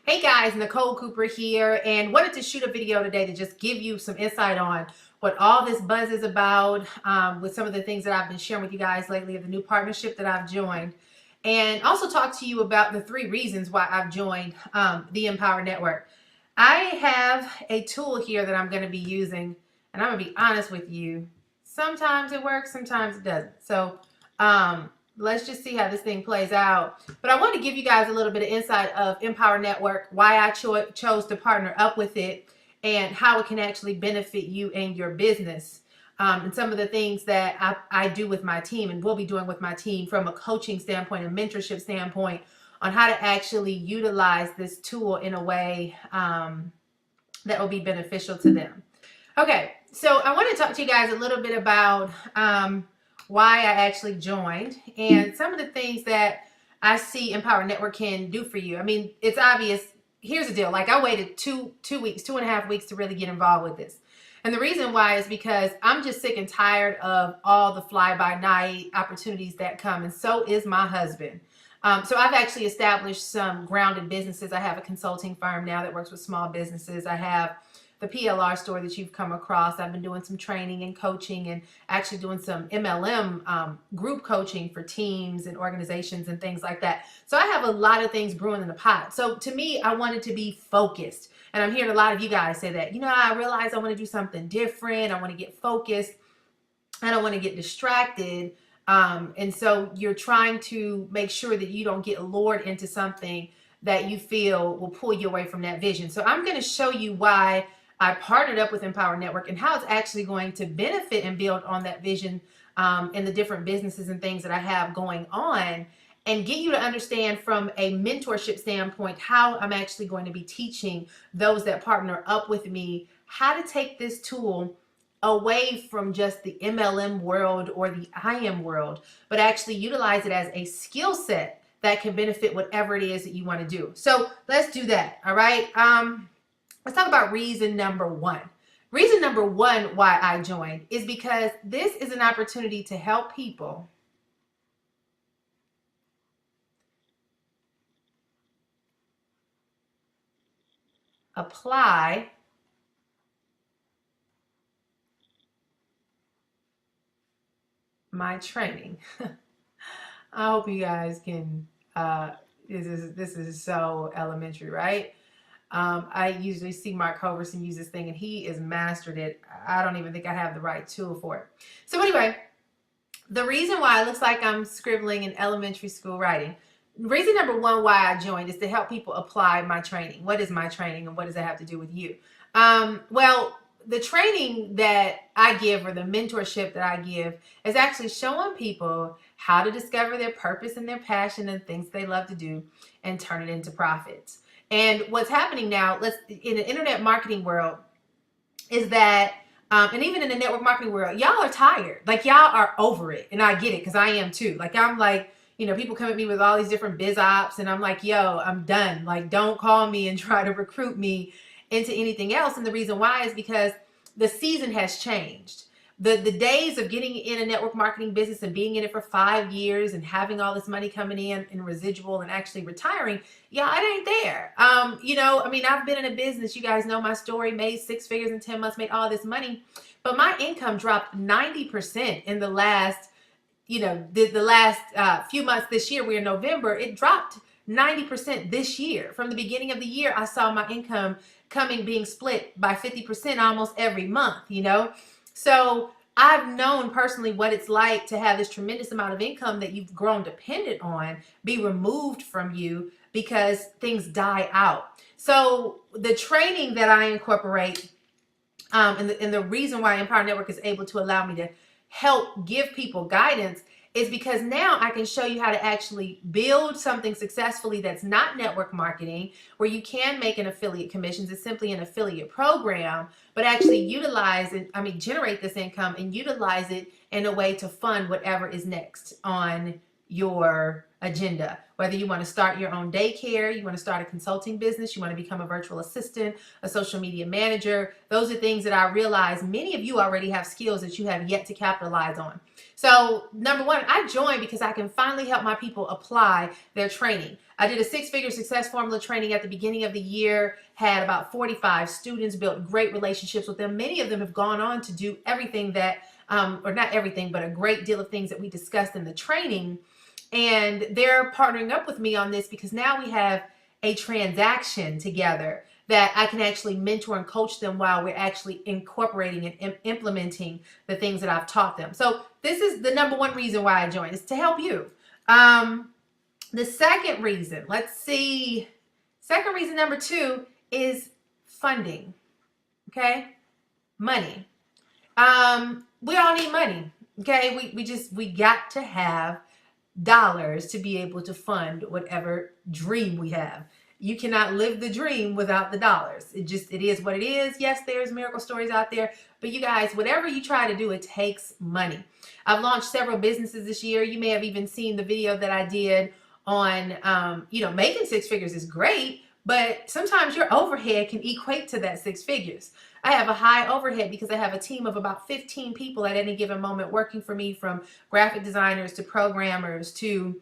Hey guys, Nicole Cooper here, and wanted to shoot a video today to just give you some insight on what all this buzz is about with some of the things that I've been sharing with you guys lately of the new partnership that I've joined, and also talk to you about the 3 reasons why I've joined the Empower Network. I have a tool here that I'm going to be using, and I'm going to be honest with you. Sometimes it works, sometimes it doesn't. So let's just see how this thing plays out. But I want to give you guys a little bit of insight of Empower Network, why I chose to partner up with it, and how it can actually benefit you and your business. And some of the things that I do with my team and will be doing with my team from a coaching standpoint and mentorship standpoint on how to actually utilize this tool in a way that will be beneficial to them. Okay, so I want to talk to you guys a little bit about why I actually joined and some of the things that I see Empower Network can do for you. I mean, it's obvious. Here's the deal. Like, I waited 2.5 weeks to really get involved with this. And the reason why is because I'm just sick and tired of all the fly-by-night opportunities that come. And so is my husband. So I've actually established some grounded businesses. I have a consulting firm now that works with small businesses. I have the PLR store that you've come across. I've been doing some training and coaching and actually doing some MLM group coaching for teams and organizations and things like that. So I have a lot of things brewing in the pot. So to me, I wanted to be focused. And I'm hearing a lot of you guys say that, I realize I want to do something different. I want to get focused. I don't want to get distracted. And so you're trying to make sure that you don't get lured into something that you feel will pull you away from that vision. So I'm going to show you why I partnered up with Empower Network and how it's actually going to benefit and build on that vision and the different businesses and things that I have going on, and get you to understand from a mentorship standpoint how I'm actually going to be teaching those that partner up with me how to take this tool away from just the MLM world or the IM world, but actually utilize it as a skill set that can benefit whatever it is that you want to do. So let's do that. All right. Let's talk about reason number 1. Reason number 1 why I joined is because this is an opportunity to help people apply my training. I hope you guys can, this is so elementary, right? I usually see Mark Hoverson use this thing, and he has mastered it. I don't even think I have the right tool for it. So anyway, the reason why it looks like I'm scribbling in elementary school writing, reason number 1 why I joined is to help people apply my training. What is my training, and what does that have to do with you? Well, the training that I give, or the mentorship that I give, is actually showing people how to discover their purpose and their passion and things they love to do and turn it into profits. And what's happening now, in the internet marketing world, is that, and even in the network marketing world, y'all are tired. Like, y'all are over it. And I get it, because I am too. Like, I'm like, people come at me with all these different biz ops, and I'm like, yo, I'm done. Like, don't call me and try to recruit me into anything else. And the reason why is because the season has changed. The days of getting in a network marketing business and being in it for 5 years and having all this money coming in residual and actually retiring, yeah, it ain't there. I've been in a business, you guys know my story, made 6 figures in 10 months, made all this money, but my income dropped 90% in the last, the last few months this year. We're in November. It dropped 90% this year. From the beginning of the year, I saw my income being split by 50% almost every month, So I've known personally what it's like to have this tremendous amount of income that you've grown dependent on be removed from you because things die out. So the training that I incorporate, and the reason why Empower Network is able to allow me to help give people guidance is because now I can show you how to actually build something successfully that's not network marketing, where you can make an affiliate commissions. It's simply an affiliate program, but actually generate this income and utilize it in a way to fund whatever is next on your agenda, Whether you want to start your own daycare, you want to start a consulting business, you want to become a virtual assistant, a social media manager. Those are things that I realize many of you already have skills that you have yet to capitalize on. So number one, I joined because I can finally help my people apply their training. I did a 6-figure success formula training at the beginning of the year, had about 45 students, built great relationships with them. Many of them have gone on to do everything that, or not everything, but a great deal of things that we discussed in the training. And they're partnering up with me on this because now we have a transaction together that I can actually mentor and coach them while we're actually incorporating and implementing the things that I've taught them. So this is the number one reason why I joined, is to help you. The second reason, second reason, number 2, is funding. Okay? Money. We all need money. Okay? We got to have dollars to be able to fund whatever dream we have. You cannot live the dream without the dollars. It is what it is. Yes, there's miracle stories out there, but you guys, whatever you try to do, it takes money. I've launched several businesses this year. You may have even seen the video that I did on, making 6 figures is great, but sometimes your overhead can equate to that 6 figures. I have a high overhead because I have a team of about 15 people at any given moment working for me, from graphic designers to programmers to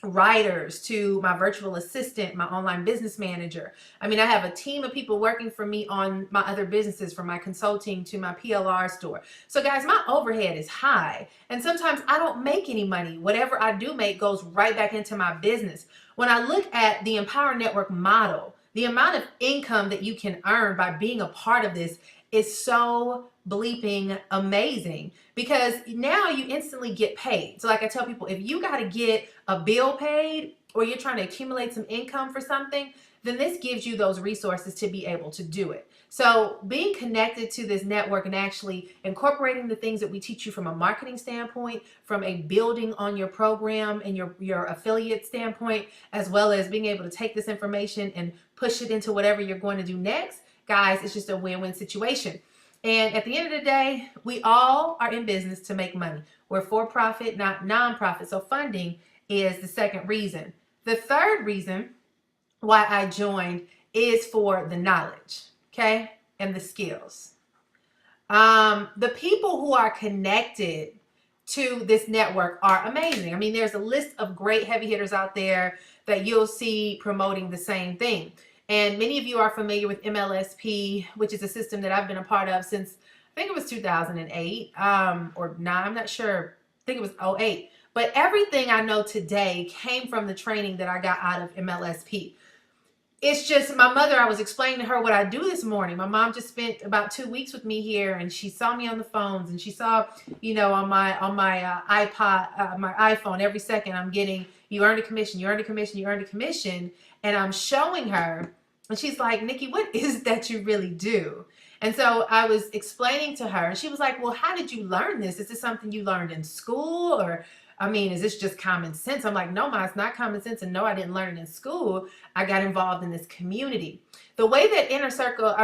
writers to my virtual assistant, my online business manager. I mean, I have a team of people working for me on my other businesses, from my consulting to my PLR store. So guys, my overhead is high, and sometimes I don't make any money. Whatever I do make goes right back into my business. When I look at the Empower Network model, the amount of income that you can earn by being a part of this is so bleeping amazing, because now you instantly get paid. So like I tell people, if you got to get a bill paid, or you're trying to accumulate some income for something, then this gives you those resources to be able to do it. So being connected to this network and actually incorporating the things that we teach you from a marketing standpoint, from a building on your program and your affiliate standpoint, as well as being able to take this information and push it into whatever you're going to do next, guys, it's just a win-win situation. And at the end of the day, we all are in business to make money. We're for profit, not nonprofit. So funding is the second reason. The third reason why I joined is for the knowledge, okay, and the skills. The people who are connected to this network are amazing. I mean, there's a list of great heavy hitters out there that you'll see promoting the same thing. And many of you are familiar with MLSP, which is a system that I've been a part of since, I think it was 2008 or 9, I'm not sure. I think it was 2008. But everything I know today came from the training that I got out of MLSP. It's just my mother, I was explaining to her what I do this morning. My mom just spent about 2 weeks with me here, and she saw me on the phones, and she saw, on my iPod, my iPhone, every second I'm getting, you earned a commission, you earned a commission, you earned a commission. And I'm showing her, and she's like, Nikki, what is it that you really do? And so I was explaining to her, and she was like, well, how did you learn this? Is this something you learned in school? Or, I mean, is this just common sense? I'm like, no, Ma, it's not common sense. And no, I didn't learn it in school. I got involved in this community. The way that Inner Circle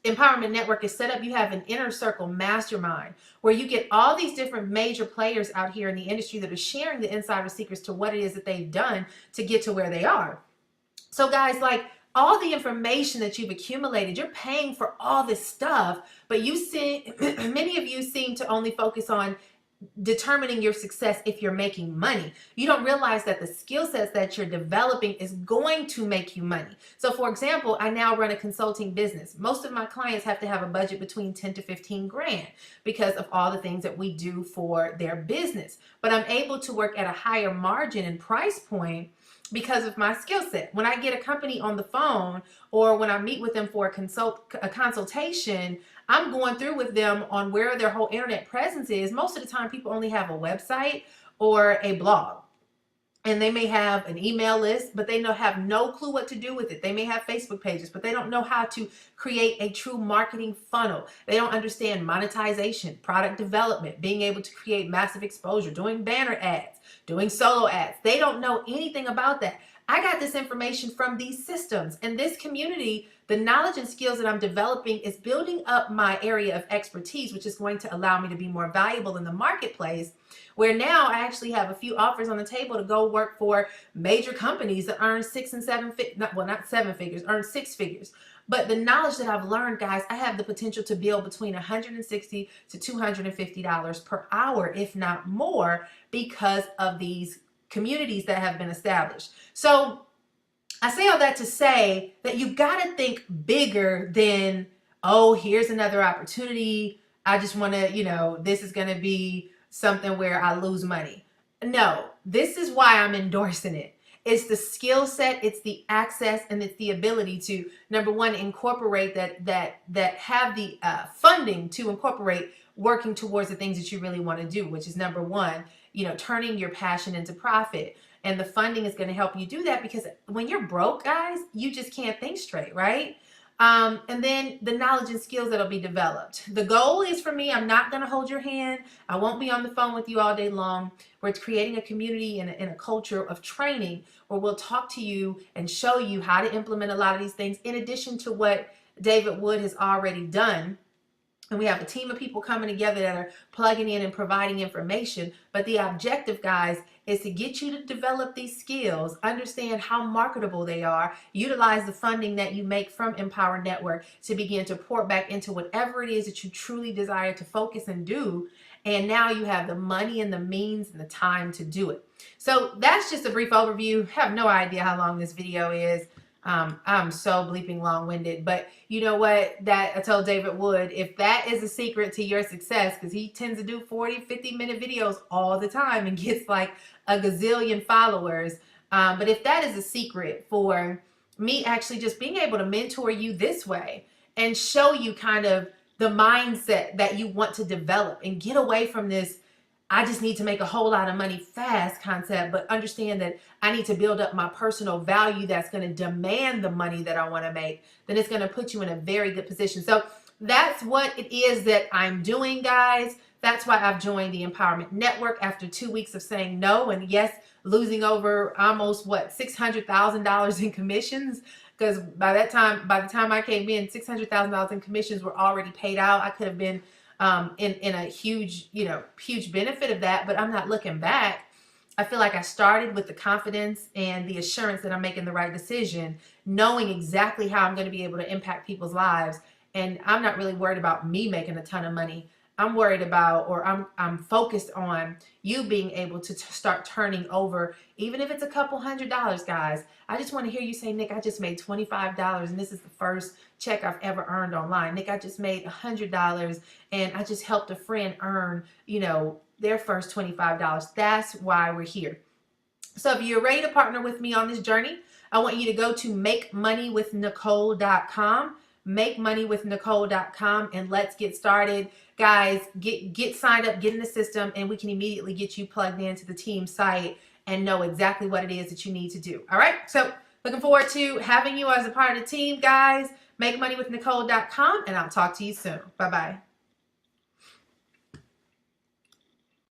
Empowerment Network is set up, you have an Inner Circle mastermind where you get all these different major players out here in the industry that are sharing the insider secrets to what it is that they've done to get to where they are. So guys, like, all the information that you've accumulated, you're paying for all this stuff, but you see, many of you seem to only focus on determining your success if you're making money. You don't realize that the skill sets that you're developing is going to make you money. So for example, I now run a consulting business. Most of my clients have to have a budget between 10 to 15 grand because of all the things that we do for their business. But I'm able to work at a higher margin and price point because of my skill set. When I get a company on the phone, or when I meet with them for a consultation, I'm going through with them on where their whole internet presence is. Most of the time, people only have a website or a blog. And they may have an email list, but they have no clue what to do with it. They may have Facebook pages, but they don't know how to create a true marketing funnel. They don't understand monetization, product development, being able to create massive exposure, doing banner ads, doing solo ads. They don't know anything about that. I got this information from these systems. And this community, the knowledge and skills that I'm developing is building up my area of expertise, which is going to allow me to be more valuable in the marketplace, where now I actually have a few offers on the table to go work for major companies that earn earn 6 figures. But the knowledge that I've learned, guys, I have the potential to build between $160 to $250 per hour, if not more, because of these communities that have been established. So I say all that to say that you got to think bigger than, oh, here's another opportunity. I just want to, this is going to be something where I lose money. No, this is why I'm endorsing it. It's the skill set, it's the access, and it's the ability to, number one, incorporate that have the funding to incorporate working towards the things that you really want to do, which is number one, turning your passion into profit. And the funding is going to help you do that, because when you're broke, guys, you just can't think straight, right? And then the knowledge and skills that'll be developed. The goal is for me, I'm not going to hold your hand. I won't be on the phone with you all day long. We're creating a community and a culture of training where we'll talk to you and show you how to implement a lot of these things, in addition to what David Wood has already done. And we have a team of people coming together that are plugging in and providing information. But the objective, guys, is to get you to develop these skills, understand how marketable they are, utilize the funding that you make from Empower Network to begin to pour back into whatever it is that you truly desire to focus and do. And now you have the money and the means and the time to do it. So that's just a brief overview. I have no idea how long this video is. I'm so bleeping long-winded, but you know what, that I told David Wood, if that is a secret to your success, because he tends to do 40-50-minute videos all the time and gets like a gazillion followers. But if that is a secret for me actually just being able to mentor you this way and show you kind of the mindset that you want to develop and get away from this, I just need to make a whole lot of money fast concept, but understand that I need to build up my personal value that's going to demand the money that I want to make, then it's going to put you in a very good position. So that's what it is that I'm doing, guys. That's why I've joined the Empowerment Network after 2 weeks of saying no, and yes, losing over almost $600,000 in commissions, because by the time I came in, $600,000 in commissions were already paid out. I could have been in a huge benefit of that, but I'm not looking back. I feel like I started with the confidence and the assurance that I'm making the right decision, knowing exactly how I'm going to be able to impact people's lives. And I'm not really worried about me making a ton of money. I'm worried about, or I'm focused on you being able to start turning over, even if it's a couple $100, guys. I just want to hear you say, Nick, I just made $25 and this is the first check I've ever earned online. Nick, I just made $100 and I just helped a friend earn, their first $25. That's why we're here. So if you're ready to partner with me on this journey, I want you to go to makemoneywithnicole.com, makemoneywithnicole.com, and let's get started. Guys, get signed up, get in the system, and we can immediately get you plugged into the team site and know exactly what it is that you need to do. All right, so looking forward to having you as a part of the team, guys. Makemoneywithnicole.com, and I'll talk to you soon. Bye-bye.